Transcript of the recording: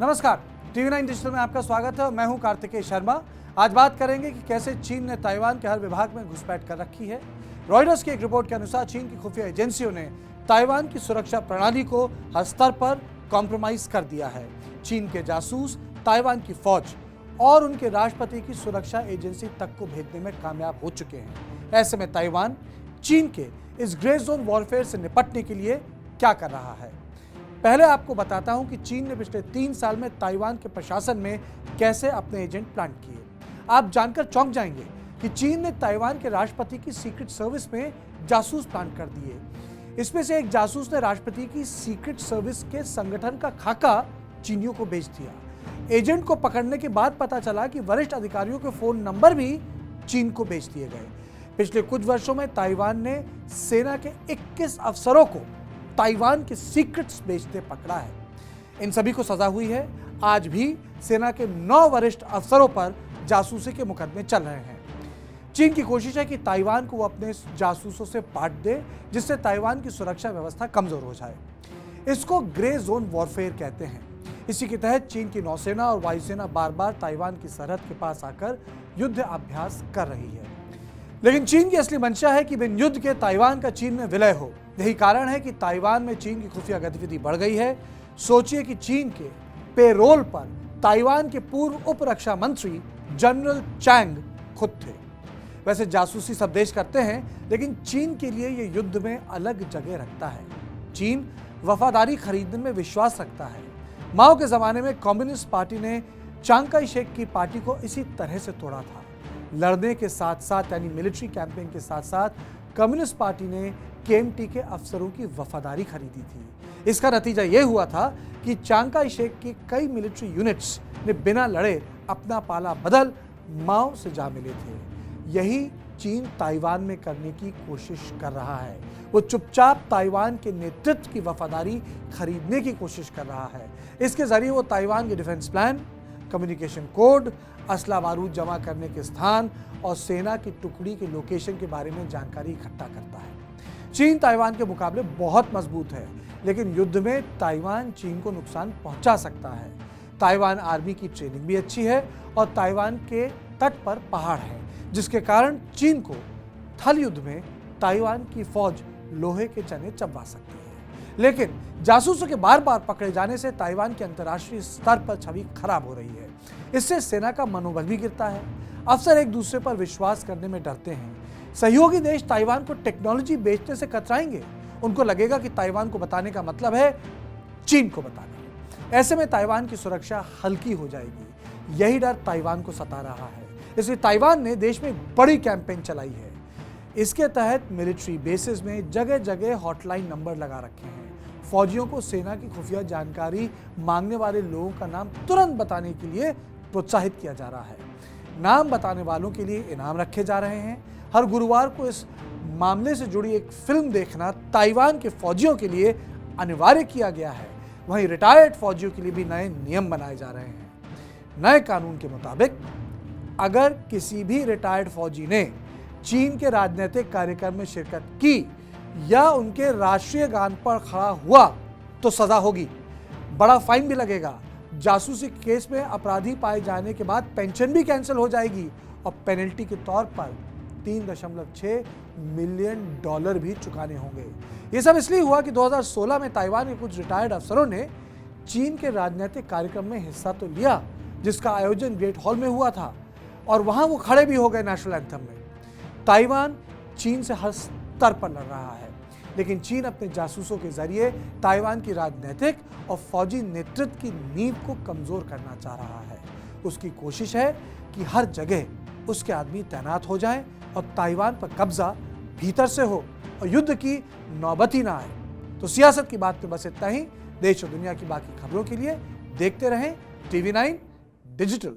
नमस्कार, TV 9 digital में आपका स्वागत है और मैं हूं कार्तिकेय शर्मा। आज बात करेंगे कि कैसे चीन ने ताइवान के हर विभाग में घुसपैठ कर रखी है। रॉयटर्स की एक रिपोर्ट के अनुसार चीन की खुफिया एजेंसियों ने ताइवान की सुरक्षा प्रणाली को हर स्तर पर कॉम्प्रोमाइज कर दिया है। चीन के जासूस ताइवान की फौज और उनके राष्ट्रपति की सुरक्षा एजेंसी तक को भेजने में कामयाब हो चुके हैं। ऐसे में ताइवान चीन के इस ग्रे जोन वॉरफेयर से निपटने के लिए क्या कर रहा है। पहले आपको बताता हूं कि चीन ने पिछले 3 साल में ताइवान के प्रशासन में कैसे अपने एजेंट प्लांट किए। आप जानकर चौंक जाएंगे कि चीन ने ताइवान के राष्ट्रपति की सीक्रेट सर्विस में जासूस प्लांट कर दिए। इसमें से एक जासूस ने राष्ट्रपति की सीक्रेट सर्विस के संगठन का खाका चीनियों को भेज दिया। एजेंट को पकड़ने के बाद पता चला कि वरिष्ठ अधिकारियों के फोन नंबर भी चीन को भेज दिए गए। पिछले कुछ वर्षों में ताइवान ने सेना के 21 अफसरों को ताइवान के सीक्रेट्स बेचते पकड़ा है। इन सभी को सजा हुई है। आज भी सेना के 9 वरिष्ठ अफसरों पर जासूसी के मुकदमे चल रहे हैं। चीन की कोशिश है कि ताइवान को वो अपने जासूसों से बांट दे, जिससे ताइवान की सुरक्षा व्यवस्था कमजोर हो जाए। इसको ग्रे जोन वॉरफेयर कहते हैं। इसी के तहत चीन की नौसेना और वायुसेना बार बार ताइवान की सरहद के पास आकर युद्ध अभ्यास कर रही है। लेकिन चीन की असली मंशा है कि बिन युद्ध के ताइवान का चीन में विलय हो। यही कारण है कि ताइवान में चीन की खुफिया गतिविधि बढ़ गई है। सोचिए कि चीन के पेरोल पर ताइवान के पूर्व उप रक्षा मंत्री जनरल चैंग खुद थे। वैसे जासूसी सब देश करते हैं, लेकिन चीन के लिए यह युद्ध में अलग जगह रखता है। चीन वफादारी खरीदने में विश्वास रखता है। माओ के जमाने में कम्युनिस्ट पार्टी ने चांग काई शेक की पार्टी को इसी तरह से तोड़ा था। लड़ने के साथ साथ यानी मिलिट्री कैंपेन के साथ साथ कम्युनिस्ट पार्टी ने केएमटी के अफसरों की वफादारी खरीदी थी। इसका नतीजा यह हुआ था कि चांग काई शेक की कई मिलिट्री यूनिट्स ने बिना लड़े अपना पाला बदल माओ से जा मिले थे। यही चीन ताइवान में करने की कोशिश कर रहा है। वो चुपचाप ताइवान के नेतृत्व की वफादारी खरीदने की कोशिश कर रहा है। इसके जरिए वो ताइवान के डिफेंस प्लान, कम्युनिकेशन कोड, असला बारूद जमा करने के स्थान और सेना की टुकड़ी के लोकेशन के बारे में जानकारी इकट्ठा करता है। चीन ताइवान के मुकाबले बहुत मजबूत है, लेकिन युद्ध में ताइवान चीन को नुकसान पहुंचा सकता है। ताइवान आर्मी की ट्रेनिंग भी अच्छी है और ताइवान के तट पर पहाड़ है, जिसके कारण चीन को थल युद्ध में ताइवान की फौज लोहे के चने चबवा सकती है। लेकिन जासूसों के बार बार पकड़े जाने से ताइवान की अंतर्राष्ट्रीय स्तर पर छवि खराब हो रही है। इससे सेना का मनोबल भी गिरता है। अफसर एक दूसरे पर विश्वास करने में डरते हैं। सहयोगी देश ताइवान को टेक्नोलॉजी बेचने से कतराएंगे। उनको लगेगा कि ताइवान को बताने का मतलब है चीन को बताना। ऐसे में ताइवान की सुरक्षा हल्की हो जाएगी। यही डर ताइवान को सता रहा है। इसलिए ताइवान ने देश में एक बड़ी कैंपेन चलाई है। इसके तहत मिलिट्री बेसिस में जगह जगह हॉटलाइन नंबर लगा रखे हैं। फौजियों को सेना की खुफिया जानकारी मांगने वाले लोगों का नाम तुरंत बताने के लिए प्रोत्साहित किया जा रहा है। नाम बताने वालों के लिए इनाम रखे जा रहे हैं। हर गुरुवार को इस मामले से जुड़ी एक फिल्म देखना ताइवान के फौजियों के लिए अनिवार्य किया गया है। वहीं रिटायर्ड फौजियों के लिए भी नए नियम बनाए जा रहे हैं। नए कानून के मुताबिक अगर किसी भी रिटायर्ड फौजी ने चीन के राजनीतिक कार्यक्रम में शिरकत की या उनके राष्ट्रीय गान पर खड़ा हुआ तो सजा होगी। बड़ा फाइन भी लगेगा। जासूसी केस में अपराधी पाए जाने के बाद पेंशन भी कैंसिल हो जाएगी और पेनल्टी के तौर पर $3.6 मिलियन भी चुकाने होंगे। ये सब इसलिए हुआ कि 2016 में ताइवान के कुछ रिटायर्ड अफसरों ने चीन के राजनीतिक कार्यक्रम में हिस्सा तो लिया, जिसका आयोजन ग्रेट हॉल में हुआ था, और वहां वो खड़े भी हो गए नेशनल एंथम में। ताइवान चीन से हर स्तर पर लड़ रहा है, लेकिन चीन अपने जासूसों के जरिए ताइवान की राजनीतिक और फौजी नेतृत्व की नींव को कमजोर करना चाह रहा है। उसकी कोशिश है कि हर जगह उसके आदमी तैनात हो जाएं और ताइवान पर कब्जा भीतर से हो और युद्ध की नौबत ही ना आए। तो सियासत की बात में बस इतना ही। देश और दुनिया की बाकी खबरों के लिए देखते रहें टीवी 9 डिजिटल।